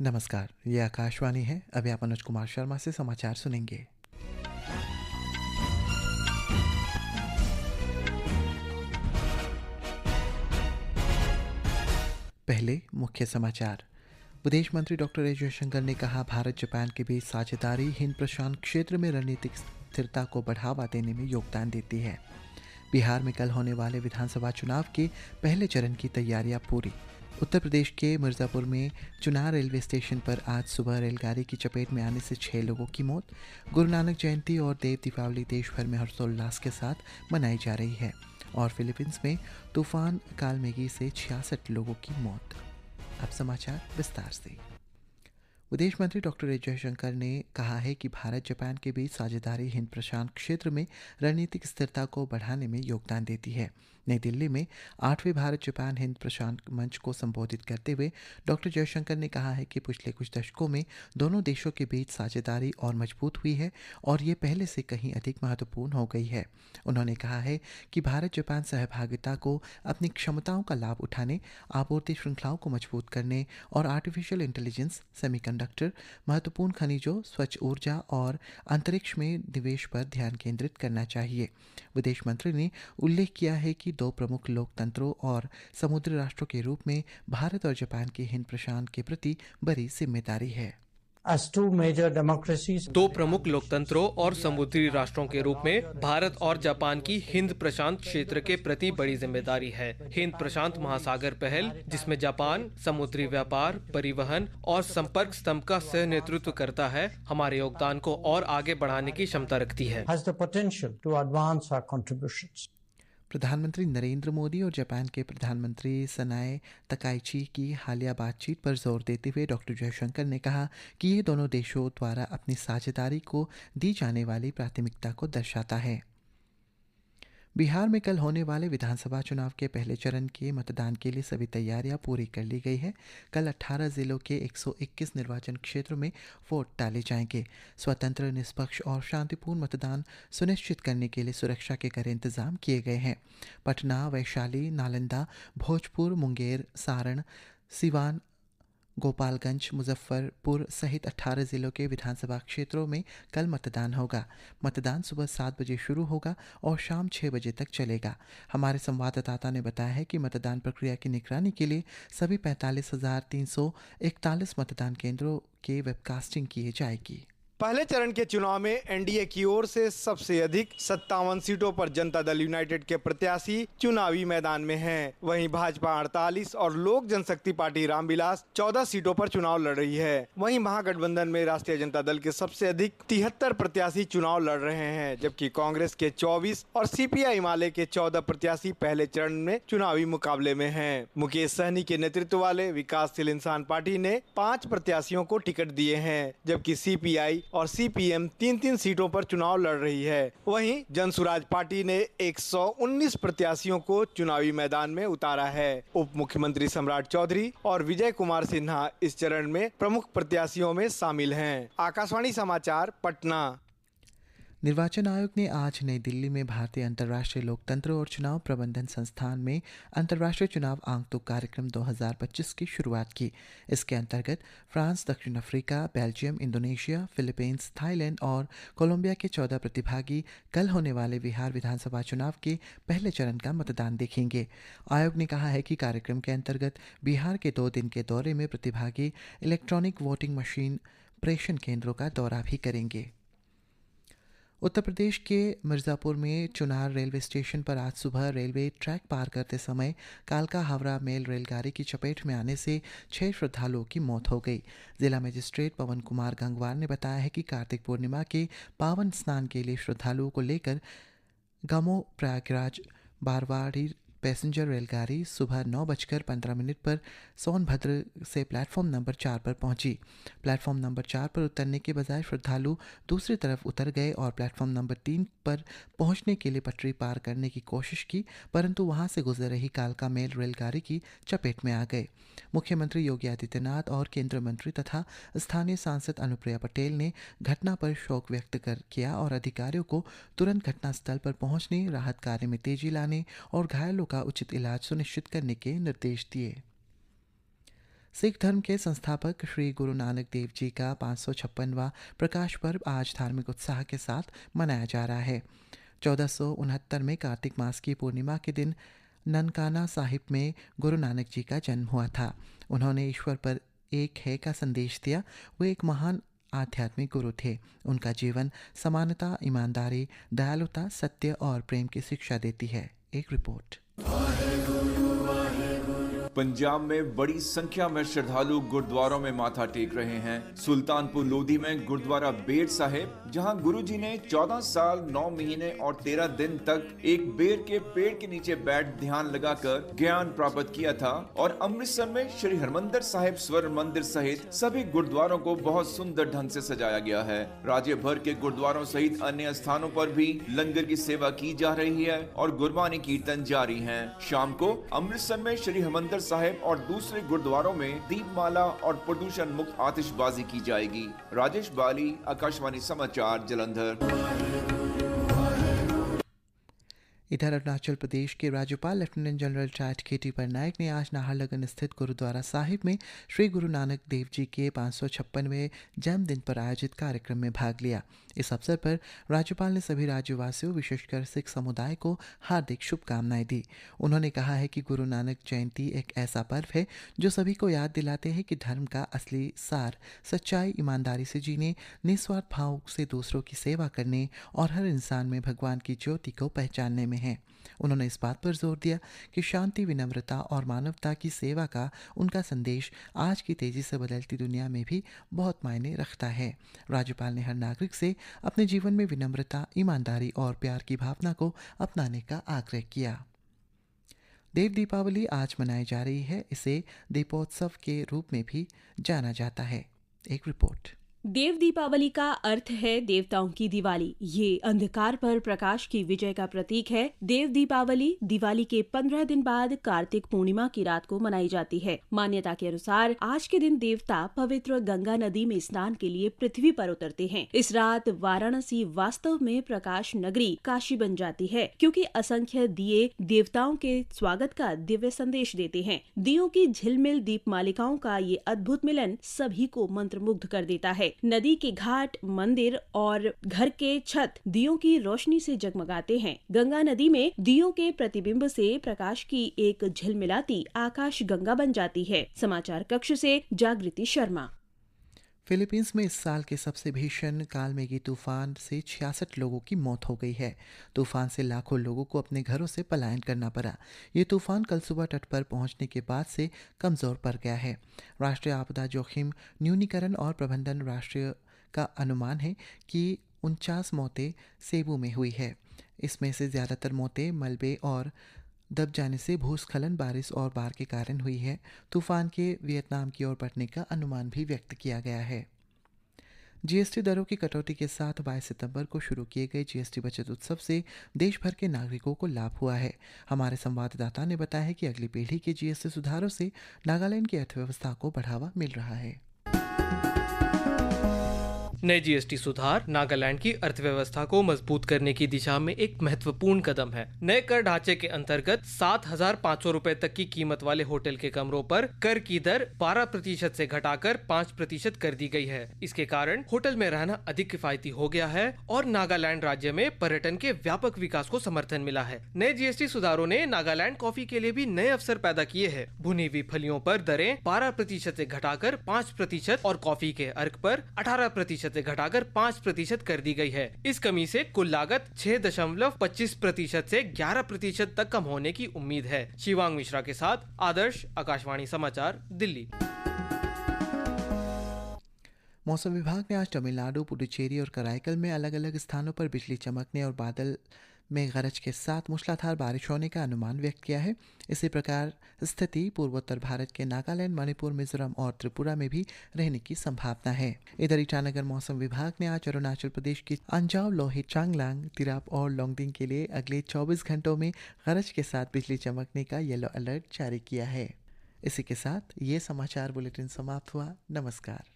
नमस्कार, ये आकाशवाणी है। अभी आप मनोज कुमार शर्मा से समाचार सुनेंगे। पहले मुख्य समाचार। विदेश मंत्री डॉक्टर एस जयशंकर ने कहा, भारत जापान के बीच साझेदारी हिंद प्रशांत क्षेत्र में रणनीतिक स्थिरता को बढ़ावा देने में योगदान देती है। बिहार में कल होने वाले विधानसभा चुनाव के पहले चरण की तैयारियां पूरी। उत्तर प्रदेश के मिर्ज़ापुर में चुनार रेलवे स्टेशन पर आज सुबह रेलगाड़ी की चपेट में आने से 6 लोगों की मौत। गुरु नानक जयंती और देव दीपावली देश भर में हर्षोल्लास के साथ मनाई जा रही है। और फिलीपींस में तूफान कालमेगी से 66 लोगों की मौत। अब समाचार विस्तार से। विदेश मंत्री डॉक्टर एस जयशंकर ने कहा है कि भारत जापान के बीच साझेदारी हिंद प्रशांत क्षेत्र में रणनीतिक स्थिरता को बढ़ाने में योगदान देती है। नई दिल्ली में 8वें भारत जापान हिंद प्रशांत मंच को संबोधित करते हुए डॉक्टर जयशंकर ने कहा है कि पिछले कुछ दशकों में दोनों देशों के बीच साझेदारी और मजबूत हुई है और ये पहले से कहीं अधिक महत्वपूर्ण हो गई है। उन्होंने कहा है कि भारत जापान सहभागिता को अपनी क्षमताओं का लाभ उठाने, आपूर्ति श्रृंखलाओं को मजबूत करने और आर्टिफिशियल इंटेलिजेंस, सेमीकंडक्टर, महत्वपूर्ण खनिजों, स्वच्छ ऊर्जा और अंतरिक्ष में निवेश पर ध्यान केंद्रित करना चाहिए। विदेश मंत्री ने उल्लेख किया है कि दो प्रमुख लोकतंत्रों और समुद्री राष्ट्रों के रूप में भारत और जापान की हिंद प्रशांत के प्रति बड़ी जिम्मेदारी है। दो प्रमुख लोकतंत्रों और समुद्री राष्ट्रों के रूप में भारत और जापान की हिंद प्रशांत क्षेत्र के प्रति बड़ी जिम्मेदारी है। हिंद प्रशांत महासागर पहल, जिसमें जापान समुद्री व्यापार, परिवहन और संपर्क स्तंभ का सह नेतृत्व करता है, हमारे योगदान को और आगे बढ़ाने की क्षमता रखती है। प्रधानमंत्री नरेंद्र मोदी और जापान के प्रधानमंत्री सनाए तकाइची की हालिया बातचीत पर जोर देते हुए डॉक्टर जयशंकर ने कहा कि ये दोनों देशों द्वारा अपनी साझेदारी को दी जाने वाली प्राथमिकता को दर्शाता है। बिहार में कल होने वाले विधानसभा चुनाव के पहले चरण के मतदान के लिए सभी तैयारियां पूरी कर ली गई है। कल 18 जिलों के 121 निर्वाचन क्षेत्रों में वोट डाले जाएंगे। स्वतंत्र, निष्पक्ष और शांतिपूर्ण मतदान सुनिश्चित करने के लिए सुरक्षा के कड़े इंतजाम किए गए हैं। पटना, वैशाली, नालंदा, भोजपुर, मुंगेर, सारण, सिवान, गोपालगंज, मुजफ्फरपुर सहित 18 जिलों के विधानसभा क्षेत्रों में कल मतदान होगा। मतदान सुबह 7 बजे शुरू होगा और शाम 6 बजे तक चलेगा। हमारे संवाददाता ने बताया है कि मतदान प्रक्रिया की निगरानी के लिए सभी 45,341 मतदान केंद्रों के वेबकास्टिंग की जाएगी। पहले चरण के चुनाव में एनडीए की ओर से सबसे अधिक 57 सीटों पर जनता दल यूनाइटेड के प्रत्याशी चुनावी मैदान में हैं। वहीं भाजपा 48 और लोक जनशक्ति पार्टी रामविलास 14 सीटों पर चुनाव लड़ रही है। वहीं महागठबंधन में राष्ट्रीय जनता दल के सबसे अधिक 73 प्रत्याशी चुनाव लड़ रहे हैं, जबकि कांग्रेस के 24 और सीपीआई माले के 14 प्रत्याशी पहले चरण में चुनावी मुकाबले में हैं। मुकेश सहनी के नेतृत्व वाले विकासशील इंसान पार्टी ने 5 प्रत्याशियों को टिकट दिए हैं, जबकि सीपीआई और सीपीएम 3-3 सीटों पर चुनाव लड़ रही है। वहीं जनसुराज पार्टी ने 119 प्रत्याशियों को चुनावी मैदान में उतारा है। उप मुख्यमंत्री सम्राट चौधरी और विजय कुमार सिन्हा इस चरण में प्रमुख प्रत्याशियों में शामिल हैं। आकाशवाणी समाचार, पटना। निर्वाचन आयोग ने आज नई दिल्ली में भारतीय अंतर्राष्ट्रीय लोकतंत्र और चुनाव प्रबंधन संस्थान में अंतर्राष्ट्रीय चुनाव आंकतुक कार्यक्रम 2025 की शुरुआत की। इसके अंतर्गत फ्रांस, दक्षिण Africa, Belgium, Indonesia, Philippines, Thailand और कोलंबिया के 14 प्रतिभागी कल होने वाले बिहार विधानसभा चुनाव के पहले चरण का मतदान देखेंगे। आयोग ने कहा है कि कार्यक्रम के अंतर्गत बिहार के 2 दिन के दौरे में प्रतिभागी इलेक्ट्रॉनिक वोटिंग मशीन प्रेषण केंद्रों का दौरा भी करेंगे। उत्तर प्रदेश के मिर्ज़ापुर में चुनार रेलवे स्टेशन पर आज सुबह रेलवे ट्रैक पार करते समय कालका हावड़ा मेल रेलगाड़ी की चपेट में आने से 6 श्रद्धालुओं की मौत हो गई। जिला मजिस्ट्रेट पवन कुमार गंगवार ने बताया है कि कार्तिक पूर्णिमा के पावन स्नान के लिए श्रद्धालुओं को लेकर गमो प्रयागराज बारवाड़ी पैसेंजर रेलगाड़ी सुबह 9:15 पर सोनभद्र से प्लेटफॉर्म नंबर 4 पर पहुंची। प्लेटफॉर्म नंबर 4 पर उतरने के बजाय श्रद्धालु दूसरी तरफ उतर गए और प्लेटफॉर्म नंबर 3 पर पहुंचने के लिए पटरी पार करने की कोशिश की, परंतु वहां से गुजर रही कालका मेल रेलगाड़ी की चपेट में आ गए। मुख्यमंत्री योगी आदित्यनाथ और केंद्रीय मंत्री तथा स्थानीय सांसद अनुप्रिया पटेल ने घटना पर शोक व्यक्त किया और अधिकारियों को तुरंत घटनास्थल पर पहुंचने, राहत कार्य में तेजी लाने और घायलों का उचित इलाज सुनिश्चित करने के निर्देश दिए। सिख धर्म के संस्थापक श्री गुरु नानक देव जी का 556वां प्रकाश पर्व आज धार्मिक उत्साह के साथ मनाया जा रहा है। 1469 में कार्तिक मास की पूर्णिमा के दिन ननकाना साहिब में गुरु नानक जी का जन्म हुआ था। उन्होंने ईश्वर पर एक है का संदेश दिया। वो एक महान आध्यात्मिक गुरु थे। उनका जीवन समानता, ईमानदारी, दयालुता, सत्य और प्रेम की शिक्षा देती है। एक रिपोर्ट। पंजाब में बड़ी संख्या में श्रद्धालु गुरुद्वारों में माथा टेक रहे हैं। सुल्तानपुर लोधी में गुरुद्वारा बेर साहिब, जहां गुरुजी ने 14 साल 9 महीने और 13 दिन तक एक बेर के पेड़ के नीचे बैठ ध्यान लगाकर ज्ञान प्राप्त किया था, और अमृतसर में श्री हरमंदिर साहिब स्वर्ण मंदिर सहित सभी गुरुद्वारों को बहुत सुंदर ढंग से सजाया गया है। राज्य भर के गुरुद्वारों सहित अन्य स्थानों पर भी लंगर की सेवा की जा रही है और गुरबानी कीर्तन जारी है। शाम को अमृतसर में श्री हरमंदिर साहिब और दूसरे गुरुद्वारों में दीपमाला और प्रदूषण मुक्त आतिशबाजी की जाएगी। राजेश बाली, आकाशवाणी समाचार, जलंधर। इधर अरुणाचल प्रदेश के राज्यपाल लेफ्टिनेंट जनरल चार्ट केटी पटनायक ने आज नाहरलगुन स्थित गुरुद्वारा साहिब में श्री गुरु नानक देव जी के 556वें जन्मदिन पर आयोजित कार्यक्रम में भाग लिया। इस अवसर पर राज्यपाल ने सभी राज्यवासियों, विशेषकर सिख समुदाय को हार्दिक शुभकामनाएं दी। उन्होंने कहा है कि गुरु नानक जयंती एक ऐसा पर्व है जो सभी को याद दिलाते हैं कि धर्म का असली सार सच्चाई, ईमानदारी से जीने, निस्वार्थ भाव से दूसरों की सेवा करने और हर इंसान में भगवान की ज्योति को पहचानने में है। उन्होंने इस बात पर जोर दिया कि शांति, विनम्रता और मानवता की सेवा का उनका संदेश आज की तेजी से बदलती दुनिया में भी बहुत मायने रखता है। राज्यपाल ने हर नागरिक से अपने जीवन में विनम्रता, ईमानदारी और प्यार की भावना को अपनाने का आग्रह किया। देव दीपावली आज मनाई जा रही है। इसे दीपोत्सव के रूप में भी जाना जाता है। एक रिपोर्ट। देव दीपावली का अर्थ है देवताओं की दिवाली। ये अंधकार पर प्रकाश की विजय का प्रतीक है। देव दीपावली दिवाली के 15 दिन बाद कार्तिक पूर्णिमा की रात को मनाई जाती है। मान्यता के अनुसार आज के दिन देवता पवित्र गंगा नदी में स्नान के लिए पृथ्वी पर उतरते हैं। इस रात वाराणसी वास्तव में प्रकाश नगरी काशी बन जाती है, क्योंकि असंख्य दिए देवताओं के स्वागत का दिव्य संदेश देते हैं। दियों की झिलमिल दीप मालिकाओं का ये अद्भुत मिलन सभी को मंत्रमुग्ध कर देता है। नदी के घाट, मंदिर और घर के छत दियों की रोशनी से जगमगाते हैं। गंगा नदी में दियों के प्रतिबिंब से प्रकाश की एक झिलमिलाती आकाश गंगा बन जाती है। समाचार कक्ष से जागृति शर्मा। फिलीपींस में इस साल के सबसे भीषण कालमेघी तूफान से 66 लोगों की मौत हो गई है। तूफान से लाखों लोगों को अपने घरों से पलायन करना पड़ा। ये तूफान कल सुबह तट पर पहुंचने के बाद से कमज़ोर पड़ गया है। राष्ट्रीय आपदा जोखिम न्यूनीकरण और प्रबंधन राष्ट्रीय का अनुमान है कि 49 मौतें सेबू में हुई है। इसमें से ज़्यादातर मौतें मलबे और दब जाने से भूस्खलन, बारिश और बाढ़ के कारण हुई है। तूफान के वियतनाम की ओर बढ़ने का अनुमान भी व्यक्त किया गया है। जीएसटी दरों की कटौती के साथ 22 सितंबर को शुरू किए गए जीएसटी बचत उत्सव से देश भर के नागरिकों को लाभ हुआ है। हमारे संवाददाता ने बताया है कि अगली पीढ़ी के जीएसटी सुधारों से नागालैंड की अर्थव्यवस्था को बढ़ावा मिल रहा है। नए जीएसटी सुधार नागालैंड की अर्थव्यवस्था को मजबूत करने की दिशा में एक महत्वपूर्ण कदम है। नए कर ढांचे के अंतर्गत 7,500 रुपए तक की कीमत वाले होटल के कमरों पर कर की दर 12% से घटाकर 5% कर दी गई है। इसके कारण होटल में रहना अधिक किफायती हो गया है और नागालैंड राज्य में पर्यटन के व्यापक विकास को समर्थन मिला है। नए जीएसटी सुधारों ने नागालैंड कॉफी के लिए भी नए अवसर पैदा किए हैं। भुनी हुई फलियों पर दरें 12% से घटाकर 5% और कॉफी के अर्क पर 18% से घटाकर 5% कर दी गई है। इस कमी से कुल लागत 6.25% से 11% तक कम होने की उम्मीद है। शिवांग मिश्रा के साथ आदर्श, आकाशवाणी समाचार, दिल्ली। मौसम विभाग ने आज तमिलनाडु, पुडुचेरी और कराईकल में अलग अलग स्थानों पर बिजली चमकने और बादल में गरज के साथ मूसलाधार बारिश होने का अनुमान व्यक्त किया है। इसी प्रकार स्थिति पूर्वोत्तर भारत के नागालैंड, मणिपुर, मिजोरम और त्रिपुरा में भी रहने की संभावना है। इधर ईटानगर मौसम विभाग ने आज अरुणाचल प्रदेश की अंजाव, लोहित, चांगलांग, तिराप और लोंगडिंग के लिए अगले 24 घंटों में गरज के साथ बिजली चमकने का येलो अलर्ट जारी किया है। इसी के साथ ये समाचार बुलेटिन समाप्त हुआ। नमस्कार।